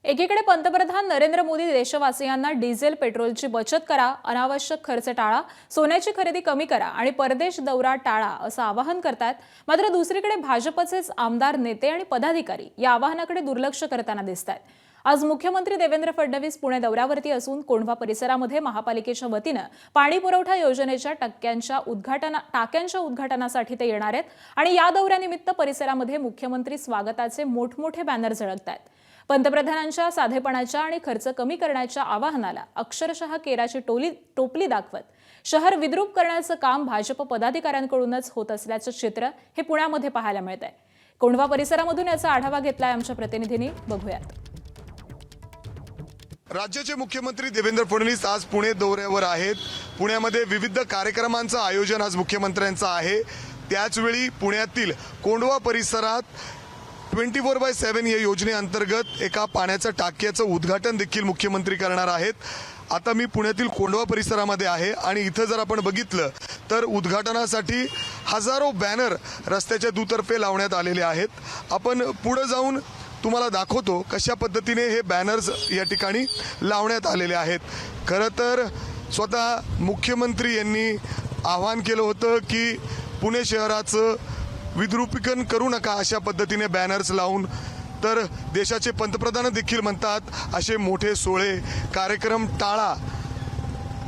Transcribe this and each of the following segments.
एकीकडे पंतप्रधान नरेंद्र मोदी देशवासियांना डिझेल पेट्रोलची बचत करा, अनावश्यक खर्च टाळा, सोन्याची खरेदी कमी करा आणि परदेश दौरा टाळा असं आवाहन करतात। मात्र दुसरीकडे भाजपचेच आमदार, नेते आणि पदाधिकारी या आवाहनाकडे दुर्लक्ष करताना दिसतात। आज मुख्यमंत्री देवेंद्र फडणवीस पुणे दौऱ्यावरती असून कोंढवा परिसरामध्ये महापालिकेच्या वतीने पाणी पुरवठा योजनेच्या टाक्यांच्या उद्घाटनासाठी ते येणार आहेत आणि या दौऱ्यानिमित्त परिसरामध्ये मुख्यमंत्री स्वागताचे मोठमोठे बॅनर झळकतात। पंतप्रधानांच्या साधेपणाच्या आणि खर्च कमी करण्याच्या आवाहनाला अक्षरशः केराची टोपली दाखवत शहर विद्रूप करण्याचं काम भाजप पदाधिकाऱ्यांकडूनच होत असल्याचं चित्र हे पुण्यामध्ये पाहायला मिळतंय। कोंढवा परिसरामधून याचा आढावा घेतलाय आमच्या प्रतिनिधींनी, बघूयात। राज्याचे मुख्यमंत्री देवेंद्र फडणवीस आज पुणे दौऱ्यावर आहेत। पुण्यामध्ये विविध कार्यक्रमांचं आयोजन आज मुख्यमंत्र्यांचं आहे। त्याचवेळी पुण्यातील कोंढवा परिसरात 24/7 या योजनेअंतर्गत एका पाण्याच्या टाक्याचं उद्घाटन देखील मुख्यमंत्री करणार आहेत। आता मी पुण्यातील कोंढवा परिसरामध्ये आहे आणि इथं जर आपण बघितलं तर उद्घाटनासाठी हजारो बॅनर रस्त्याच्या दुतर्फे लावण्यात आलेले आहेत। आपण पुढे जाऊन तुम्हाला दाखवतो कशा पद्धतीने हे बॅनर्स या ठिकाणी लावण्यात आलेले आहेत। खरं तर स्वतः मुख्यमंत्री यांनी आवाहन केलं होतं की पुणे शहराचं विद्रुपीकरण करू नका अशा पद्धतीने बॅनर्स लावून, तर देशाचे पंतप्रधान देखील म्हणतात असे मोठे सोहळे कार्यक्रम टाळा,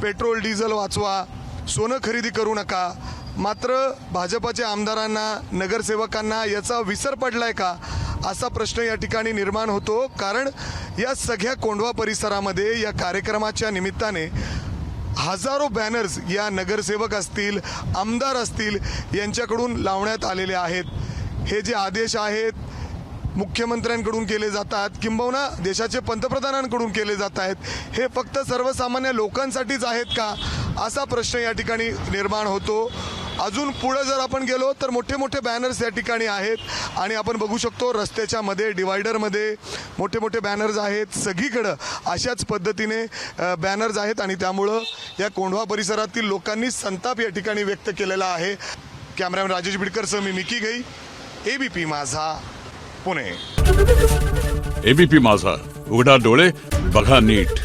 पेट्रोल डिझेल वाचवा, सोनं खरेदी करू नका। मात्र भाजपाच्या आमदारांना, नगरसेवकांना याचा विसर पडलाय का असा प्रश्न या ठिकाणी निर्माण होतो। कारण या सगळ्या कोंढवा परिसरामध्ये या कार्यक्रमाच्या निमित्ताने हजारो बॅनर्स या नगरसेवक असतील, आमदार असतील यांच्याकडून लावण्यात आलेले आहेत। हे जे आदेश आहेत मुख्यमंत्र्यांकडून केले जातात किंबहुना देशाचे पंतप्रधानांकडून केले जात आहेत, हे फक्त सर्वसामान्य लोकांसाठीच आहेत का असा प्रश्न या ठिकाणी निर्माण होतो। अजून पुढे जर आपण गेलो तर मोठे मोठे बॅनर्स या ठिकाणी आहेत आणि आपण बघू शकतो रस्त्याच्या मध्ये, डिवायडरमध्ये मोठे मोठे बॅनर्स आहेत। सगळीकडे अशाच पद्धतीने बॅनर्स आहेत आणि त्यामुळं या कोंढवा परिसरातील लोकांनी संताप या ठिकाणी व्यक्त केलेला आहे। कॅमेरामॅन राजेश बिडकरसह मी मिकी गई, एबीपी माझा, पुणे। एबीपी माझा, उघडा डोळे बघा नीट।